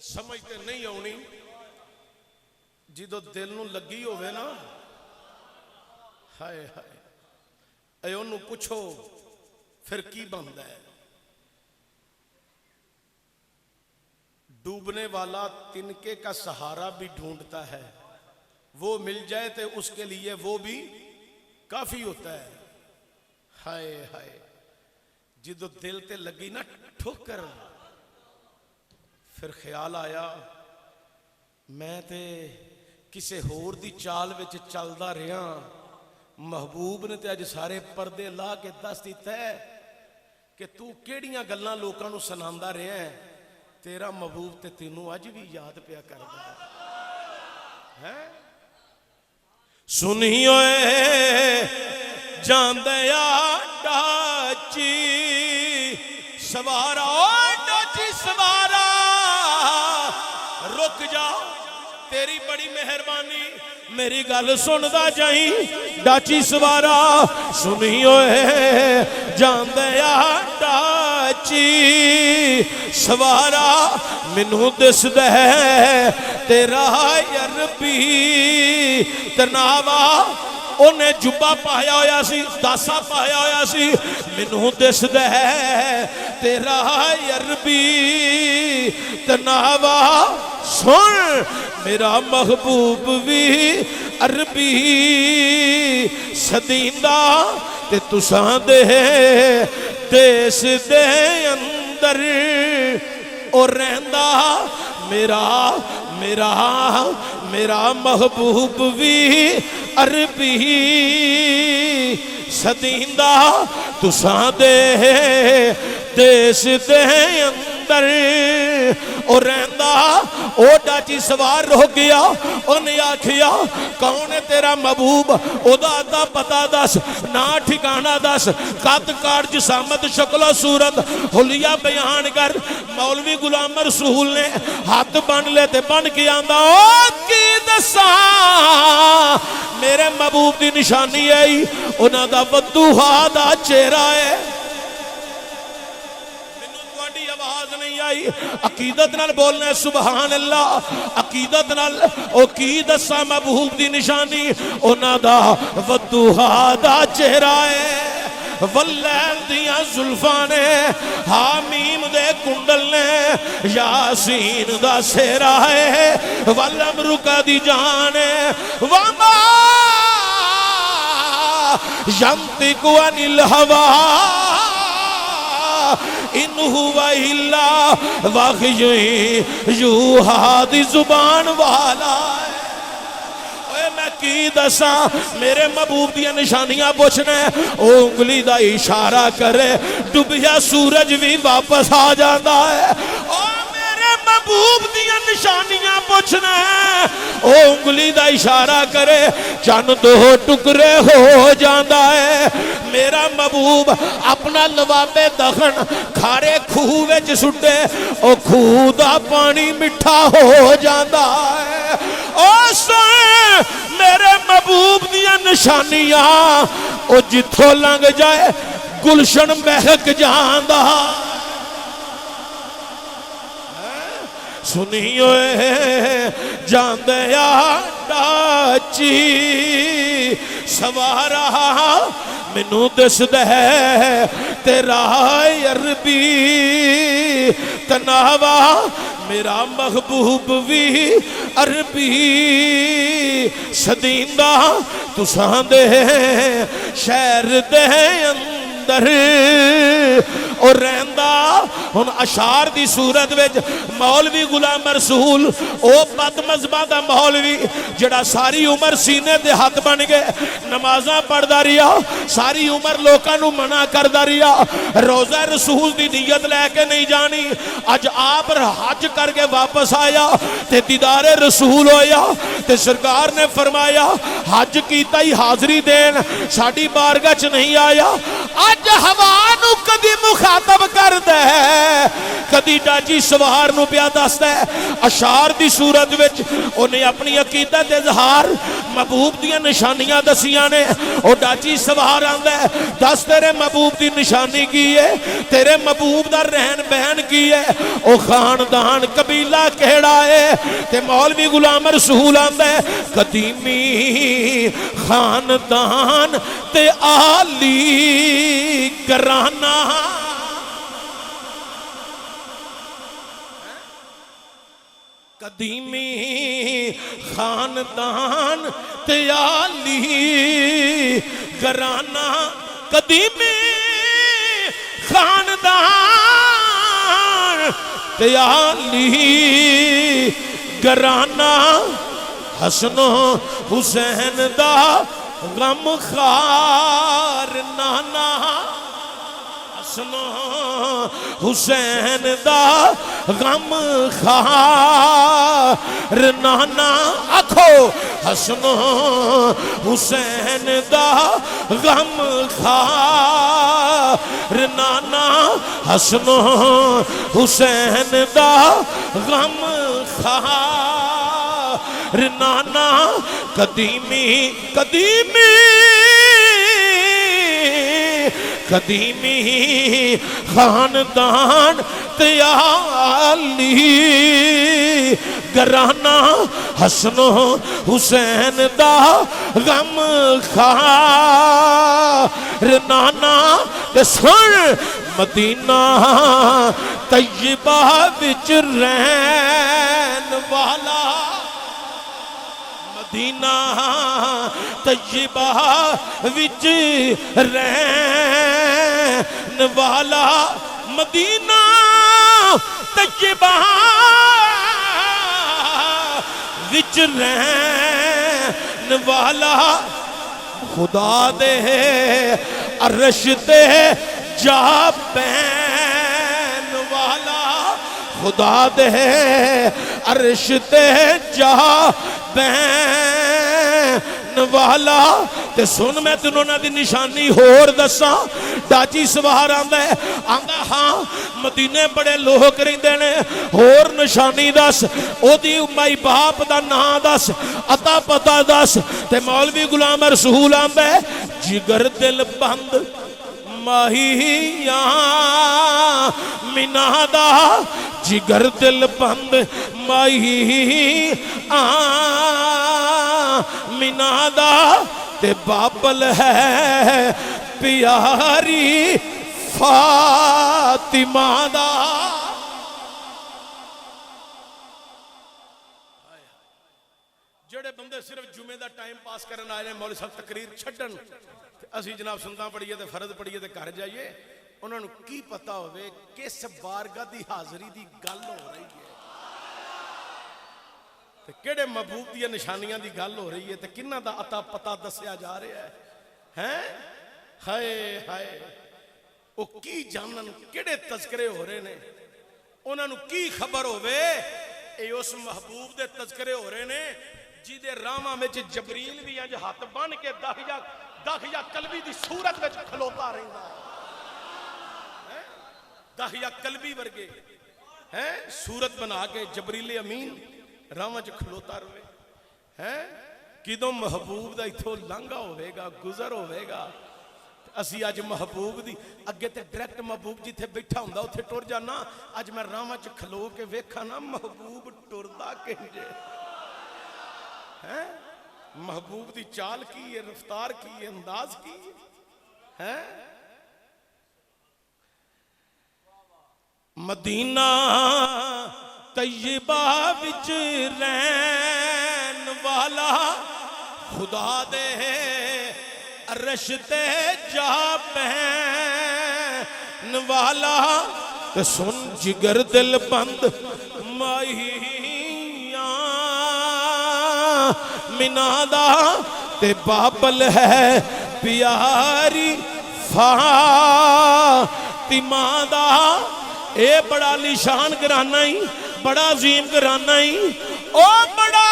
سمجھتے نہیں ہونی جدو دل نو لگی ہوئے نا ہائے ہائے اے انہوں پوچھو پھر کی بندہ ہے ڈوبنے والا تنکے کا سہارا بھی ڈھونڈتا ہے وہ مل جائے تو اس کے لیے وہ بھی کافی ہوتا ہے ہائے ہائے جدو دل تے لگی نا ٹھوکر پھر خیال آیا میں تے کسے ہور دی چال وچ چلدا رہا محبوب نے تے اج سارے پردے لا کے دس دیتا ہے کہ تو کیڑیاں گلاں لوکاں نو سناندا رہا ہے تیرا محبوب تے تینوں اج بھی یاد پیا کردا ہے سنی ہوئے جان دیا ڈاچی سوارا ڈاچی سوارا رک جا تیری بڑی مہربانی میری گل سندا جائیں ڈاچی سوارا سنی ہوئے جان دیا ڈاچی سوارا منو دس دے تیرا عربی تناوا انہیں جبہ پایا ہویا سی داسا پایا ہویا سی منو دس دے تیرا عربی تناوا سن میرا محبوب بھی عربی صدیندہ تے تساں دے دیس دے اندر اور رہندہ میرا محبوب بھی عربی صدیندہ تساں دے دیس دے اندر اور رہندہ او ڈاچی سوار ہو گیا انہیں آکھیا کون ہے تیرا محبوب او دا پتا دس نا ٹھکانہ دس قد کاٹ جسامت شکل و صورت حلیہ بیان کر مولوی غلام رسول نے ہاتھ بن لیتے بن کے آندہ او کی دسا میرے محبوب دی نشانی ہے انہاں دا ودوہا دا چہرہ ہے آواز نہیں آئی عقیدت نال بولنا ہے سبحان اللہ عقیدت نال او کی دسا محبوب دی نشانی اونا دا ودوہا دا چہرہ ہے واللیل دیاں زلفانے حامیم دے کنڈل نے یاسین دا سہرہ ہے والامرکہ دی جانے وما ینطق عن الہویٰ ان ہوا الا وحی یوحیٰ دی زبان والا ہے اے میں کی دساں میرے محبوب دیا نشانیاں پوچھنے او انگلی دا اشارہ کرے ڈوبیا سورج بھی واپس آ جاتا ہے او میرے محبوب دیا نشانیاں پوچھنے او انگلی دا اشارہ کرے چند دو ٹکرے ہو جاندہ ہے میرا محبوب اپنا لواب دخن کھارے کھوہ وچ سٹے او کھوہ دا پانی مٹھا ہو جاندہ ہے او سوئے میرے محبوب دیا نشانیاں او جتھو لنگ جائے گلشن مہک جاندہ سنیوے جاندیا ڈاچی سوارا منو دس دے تیرا عربی تناوا میرا محبوب بھی عربی سدیندہ تساں دے شہر دے اندر اور رہندہ ہن اشار دی صورت وچ مولوی غلام رسول او بد مذہباں دا مولوی جڑا ساری عمر سینے دے ہاتھ بن گئے نمازاں پڑھدا رہیا ساری عمر لوکاں نو منع کردا رہیا روزہ رسول دی نیت لے کے نہیں جانی اج آپ حج کر کے واپس آیا تے دیدار رسول ہویا تے سرکار نے فرمایا حج کیتا ہی حاضری دین ساڈی بارگاہ چ نہیں آیا اج ہوا نو کدی مخاطب کر دے کدی ڈاچی سوار نو پیا دستا ہے اشار دی صورت وچ انہیں اپنی عقیدت اظہار محبوب دیا نشانیاں دسیاں نے او ڈاچی سوار آندا ہے دس تیرے محبوب دی نشانی کی ہے تیرے محبوب دا رہن بہن کی ہے او خاندان قبیلہ کہڑا ہے تے مولوی غلام رسول آندا ہے قدیمی خاندان تے عالی گرانہ قدیمی خاندان تے عالی گرانہ قدیمی خاندان تے عالی گرانہ حسن و حسین دا غم خار نانا حسن و حسین دا غم خار نانا آکھو حسن و حسین دا غم خار نانا حسن و حسین دا غم خار نانا قدیمی قدیمی قدیمی خاندان تیالی گرانہ حسن و حسین دا غم خار نانا تے سن مدینہ طیبہ وچ رہن والا مدینہ طیبہ وچ رہن والا مدینہ طیبہ وچ رہن والا خدا دے عرش تے جا بین والا خدا دے عرش تے جا بین والا تے سن میں تنہوں نے دی نشانی ہور دساں ڈاچی سوار آندہ ہے آندہ ہاں مدینے بڑے لوگ رہندے نے ہور نشانی دس او دی مائی باپ دا نا دس عطا پتا دس تے مولوی غلام رسول آندہ ہے جگر دل بند ماہیاں مینا دا جگر دل بند ماہیاں مینا دا تے بابل ہے پیاری فاطمہ دا جڑے بندے صرف جمعے دا ٹائم پاس کرن آئے ہیں مولوی صاحب تقریر چھڈن اسی جناب سنتاں پڑھیے تے فرض پڑھیے تے گھر جائیے انہاں نوں کی پتہ ہوئے کس بارگاہ دی حاضری دی گل ہو رہی ہے تے کیڑے محبوب دی نشانیاں دی گل ہو رہی ہے تے کنہاں دا عطا پتہ دسیا جا رہا ہے ہائے ہائے او کی جانن کیڑے تذکرے ہو رہے نے انہاں نوں کی خبر ہوئے اے اس محبوب دے تذکرے ہو رہے نے جی دے راما میں جبریل بھی انج ہاتھ بن کے داخیہ قلبی دی صورت میں کھلوتا رہندا ہے داخیہ قلبی ورگے ہیں صورت بنا کے جبریل امین راما چ کھلوتا رہے ہیں کدوں محبوب دا ایتھوں لنگا ہوئے گا گزر ہوئے گا اسی آج محبوب دی اگے تے ڈائریکٹ محبوب جتھے بیٹھا ہوندا اوتھے ٹر جانا اج میں راما چ کھلو کے ویکھا نا محبوب ٹردا کنجے محبوب دی چال کی ہے رفتار کی ہے انداز کی ہے مدینہ طیبہ وچ رہن والا خدا دے عرش تے جا بہن والا تے سن جگر دل بند ماہیاں مینا دا تے بابل ہے پیاری فاطمہ دا اے بڑا لیشان گرانا ہی بڑا عظیم گرانا ہی او بڑا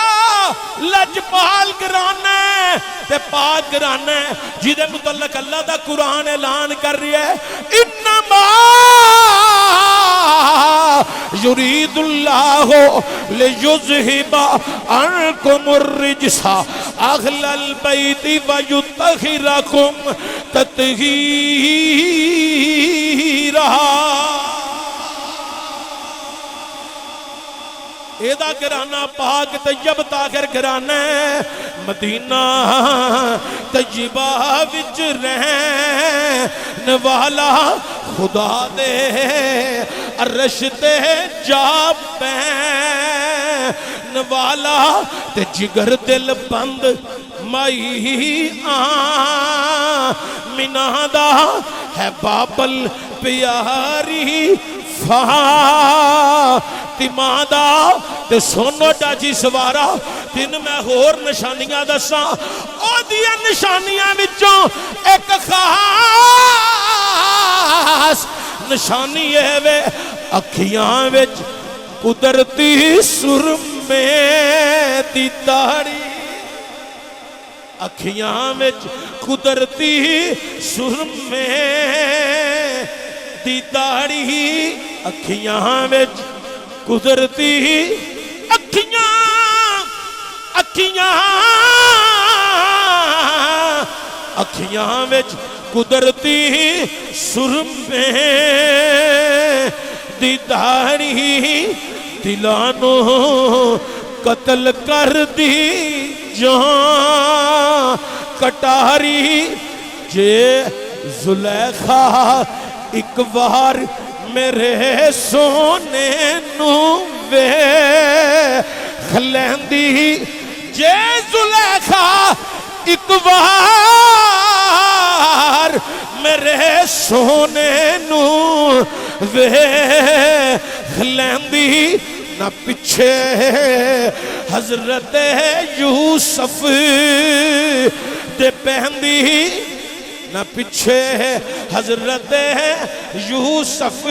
لجپال گرانا ہے تے پاک گرانا ہے جیدے متعلق اللہ دا قرآن اعلان کر رہی ہے انما یرید اللہ لیذہب عنکم الرجس اہل البیت ویطہرکم تطہیرا ایدہ گرانا پاک طیب طاہر گرانا ہے مدینہ طیبہ وچ رہن والا خدا دے عرش تے جا بہن والا تے جگر دل بند مینا دا ہے بابل پیاری فاطمہ دا تے سونو ڈاجی سوارا تین میں ہور نشانیاں دساں او دیا نشانیاں وچوں ایک خاص نشانی ہے وے اکھیاں وچ قدرتی سرمے دی داڑھی اکھیاں وچ قدرتی سرمے دی داڑھی اکھیاں وچ قدرتی اکھیاں وچ قدرتی سرمے دی داڑھی دلانو قتل کر دی جان کٹاری جے زلیخا ایک بار میرے سونے نو ویکھ لیندی جے زلیخا ایک بار میرے سونے نو ویکھ لیندی نہ پچھے حضرت یوسف دے پہندی نہ پچھے حضرت یوسف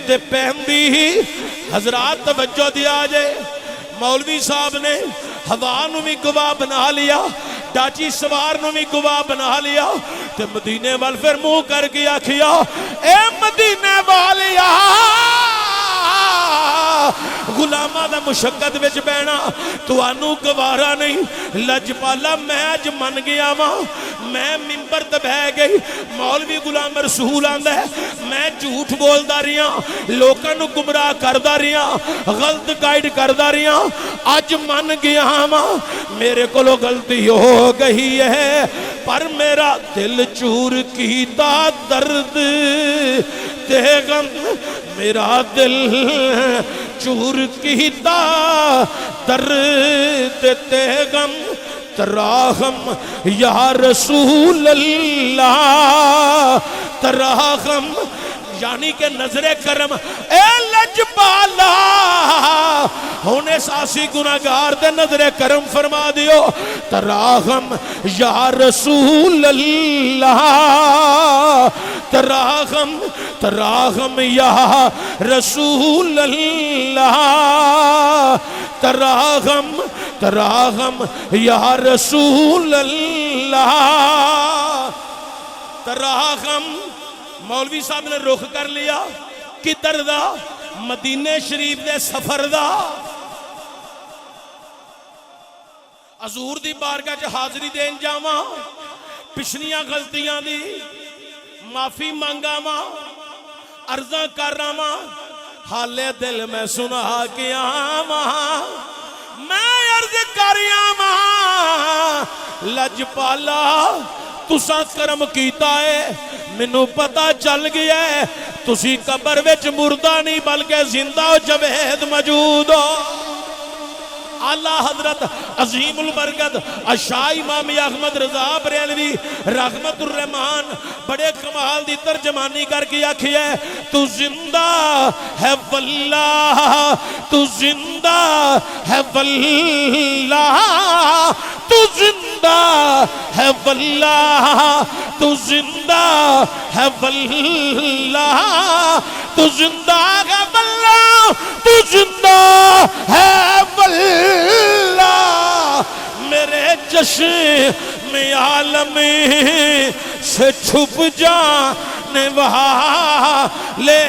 دے پہندی حضرات توجہ دیا جائے مولوی صاحب نے ہوا نو بھی گواہ بنا لیا ڈاچی سوار نو بھی گواہ بنا لیا تے مدینے وال پھر منہ کر کے آکھیا اے مدینے والیا غلاماں دا مشقت وچ بہنا تانوں گوارا نہیں لجپالا میں اج من گیا وا میں منبر تے بہ گئی مولوی غلام رسول آندا ہے میں جھوٹ بولدا رہیا لوکاں نوں گمراہ کردا رہیا غلط گائیڈ کردا رہیا اج من گیا وا میرے کولوں غلطی ہو گئی ہے پر میرا دل چور کیتا درد تے غم میرا دل چور کیتا درد تے غم تراہم یا رسول اللہ تراہم یعنی کہ نظر کرم اے لجپالا ہونے ساسی گناہگار دے نظر کرم فرما دیو تراہم یا رسول اللہ تراہم تراہم یا رسول اللہ تراہم تراہم یا رسول اللہ تراہم مولوی صاحب نے رخ کر لیا کدھر دا مدینے شریف دے سفر دا حضور دی بارگاہ چ حاضری دین جاواں پچھلیاں غلطیاں دی معافی مانگاواں عرضاں کراواں حالے دل میں سنا کے آواں میں عرض کر آواں لجپالا تساں کرم کیتا ہے مینوں پتہ چل گیا ہے تسی قبر وچ مردہ نہیں بلکہ زندہ و جوید موجود ہو اعلیٰ حضرت عظیم البرکت شاہ امام احمد رضا بریلوی رحمت الرحمان بڑے کمال دی ترجمانی کر کے آکھی ہے تو زندہ ہے واللہ تو زندہ ہے واللہ تو زندہ ہے واللہ تو زندہ ہے واللہ تو زندہ ہے واللہ تو زندہ ہے واللہ میرے چشم عالم سے چھپ جانے والے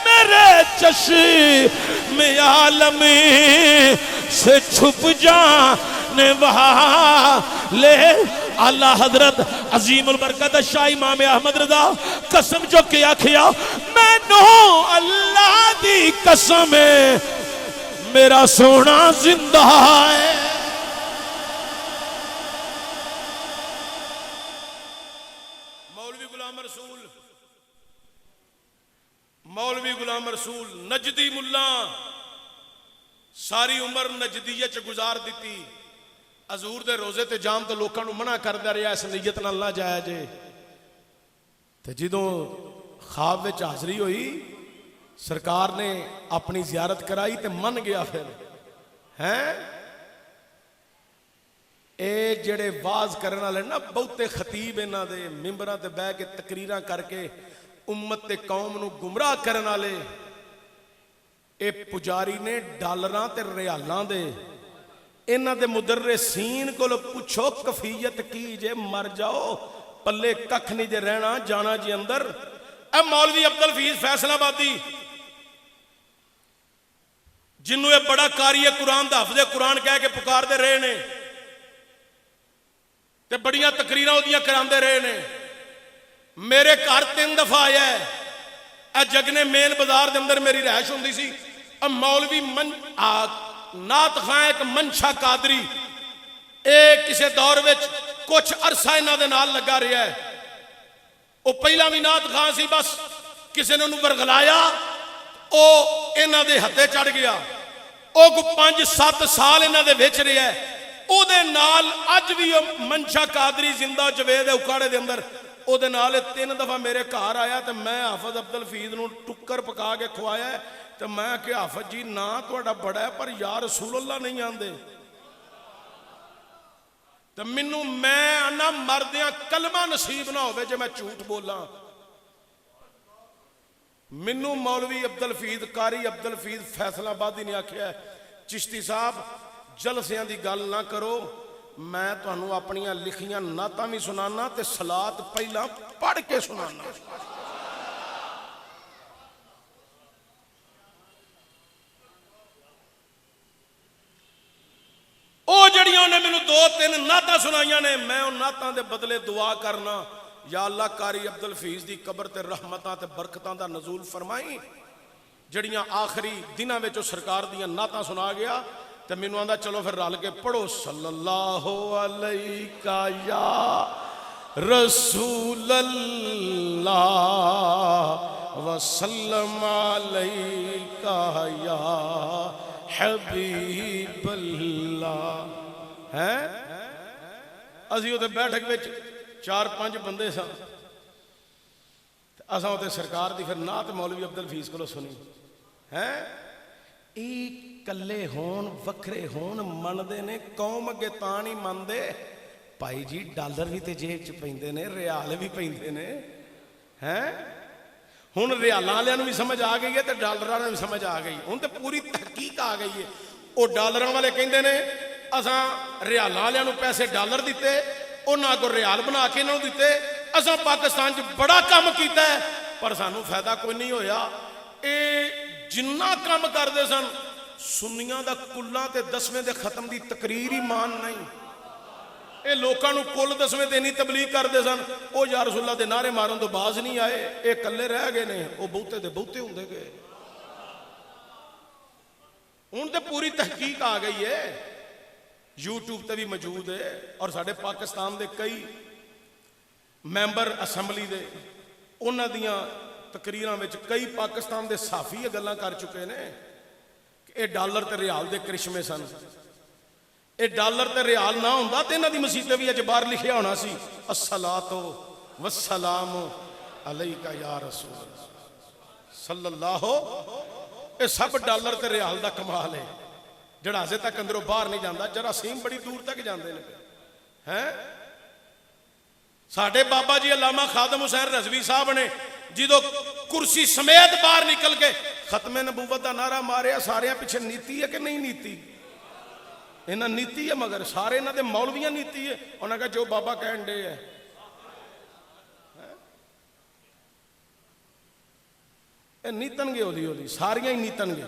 میرے چشم عالم سے چھپ جانے والے اعلیٰ حضرت عظیم البرکت شاہ امام احمد رضا قسم جو کیا کھیا میں نو اللہ دی قسم میرا سونا زندہ ہے مولوی غلام رسول نجدی ملا ساری عمر نجدیت گزار دیتی حضور دے روزے تے جام تو لوکاں نوں منع کردا رہیا اس نیت نال نہ جایا جے تے جدوں خواب وچ حاضری ہوئی سرکار نے اپنی زیارت کرائی تے من گیا پھر ہیں اے جڑے واز کرن والے نا بہتے خطیب انہاں دے ممبراں تے بیٹھ کے تقریراں کر کے امت تے قوم نو گمراہ کرن والے اے پجاری نے ڈالراں تے ریالاں دے انہاں دے مدرسین کولو پوچھو کفیت کی جے مر جاؤ پلے ککھ نہیں جے رہنا جانا جی اندر اے مولوی عبدالفیض فیصل آبادی جنہوں یہ بڑا قاری قرآن دا حافظ قرآن کہہ کے پکار دے رہے نے تے بڑیاں تقریراں اودیاں کران دے رہے نے میرے گھر 3 دفعہ آیا ہے اے جگنے مین بازار دے اندر میری رہائش ہوندی سی اے مولوی نعت خاں ایک منشا قادری اے کسے دور وچ کچھ عرصہ انہاں دے نال لگا رہا ہے او پہلا بھی نعت خاں سی بس کسے نے انہوں برگلایا او انہاں دے ہتھے چڑھ گیا او 5-7 سال انہاں دے وچ رہا ہے او دے نال اج بھی منشا قادری زندہ جوید ہے اکاڑے دے اندر او دے نال 3 دفعہ میرے گھر آیا تے میں حافظ عبدالفیض نوں ٹکر پکا کے کھوایا ہے تے میں کہ حافظ جی نا تہاڈا بڑا ہے پر یا رسول اللہ نہیں آندے تے مینوں میں انا مردیاں کلمہ نصیب نہ ہوے جے میں جھوٹ بولاں مینوں مولوی عبدالفیض قاری عبدالفیض فیصل آبادی نے آکھیا ہے چشتی صاحب جلسیاں دی گل نہ کرو میں تانوں اپنیاں لکھیاں نعتاں بھی سنانا تے صلات پہلا پڑھ کے سنانا جڑیاں نے مینوں 2-3 نعتاں سنائیاں نے میں ان نعتاں دے بدلے دعا کرنا یا اللہ قاری عبد الحفیظ دی قبر تے رحمتاں تے برکتاں دا نزول فرمائی جڑیاں آخری دناں وچ سرکار دیاں نعتاں سنا گیا تے مینوں آندا چلو پھر رل کے پڑھو صلی اللہ علیہ یا رسول اللہ وسلم علیکہ یا حبیب اللہ ہیں اسی تے بیٹھک وچ 4-5 بندے سن اساں تے سرکار دی پھر نعت مولوی عبد الحفیظ کولوں سنی ہیں ایک کلے ہون وکھرے ہون مندے نے قوم اگے تاں نہیں مندے بھائی جی ڈالر بھی تے جیب چ پیندے نے ریال بھی پیندے نے ہیں ہن ریالاں والےاں نوں بھی سمجھ آ گئی ہے تے ڈالراں نوں بھی سمجھ آ گئی ہن تے پوری تحقیق آ گئی ہے او ڈالراں والے کہندے نے اساں ریالاں والےاں نوں پیسے ڈالر دتے انہاں کو ریال بنا کے انہاں نوں دتے اساں پاکستان چ بڑا کام کیتا ہے پر سانوں فائدہ کوئی نہیں ہویا اے جنہ کام کردے سن سنیاں دا کلاں تے 10ویں دے ختم دی تقریر ہی مان نہیں اے لوکاں نوں کل 10ویں دے نہیں تبلیغ کردے سن او یا رسول اللہ دے نعرے مارن تو باز نہیں آئے اے کلے رہ گئے نے او بہتے دے بہتے ہوندے گئے ہن تے پوری تحقیق آ گئی ہے یوٹیوب تے بھی موجود ہے اور ساڈے پاکستان دے کئی ممبر اسمبلی دے انہاں دیاں تقریراں وچ کئی پاکستان دے صحافی یہ گلاں کر چکے نے کہ اے ڈالر تے ریال دے کرشمے سن اے ڈالر تے ریال نہ ہوندا تے انہاں دی مسیتیں بھی اج باہر لکھیا ہونا سی الصلاۃ والسلام علیکہ یا رسول اللہ صلی اللہ اے سب ڈالر تے ریال دا کمال ہے جڑا اجے تک اندروں باہر نہیں جاندا جراثیم بڑی دور تک جاندے نے ہیں ساڈے بابا جی علامہ خادم حسین رضوی صاحب نے جدو کرسی سمیت باہر نکل کے ختم نبوت دا نعرہ ماریا سارے پیچھے نیتی ہے کہ نہیں نیتی انہاں نیتی ہے مگر سارے انہاں دے مولویاں نیتی ہے انہاں کہا جو بابا کہن دے ہے اے نیتن گے ہولی ہولی ساریاں ہی نیتن گے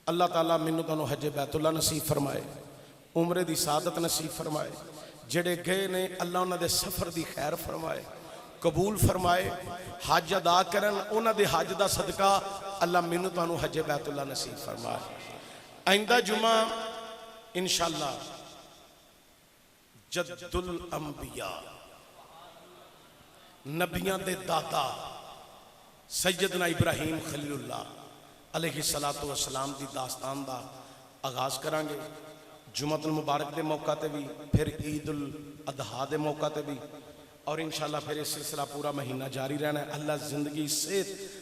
اللہ تعالیٰ منو تانوں حج بیت اللہ نصیب فرمائے عمرے دی سعادت نصیب فرمائے جڑے گئے نے اللہ انہاں دے سفر دی خیر فرمائے قبول فرمائے حج ادا کرن انہاں دے حج دا صدقہ اللہ منو تانوں حج بیت اللہ نصیب فرمائے آئندہ جمعہ انشاءاللہ جد الانبیاء نبیاں دے دادا سیدنا ابراہیم خلیل اللہ علیہ السلام دی داستان دا آغاز کرانگے جمعۃ المبارک دے موقع تے بھی پھر عید الاضحیٰ دے موقع تے بھی اور انشاءاللہ پھر یہ سلسلہ پورا مہینہ جاری رہنا ہے اللہ زندگی صحت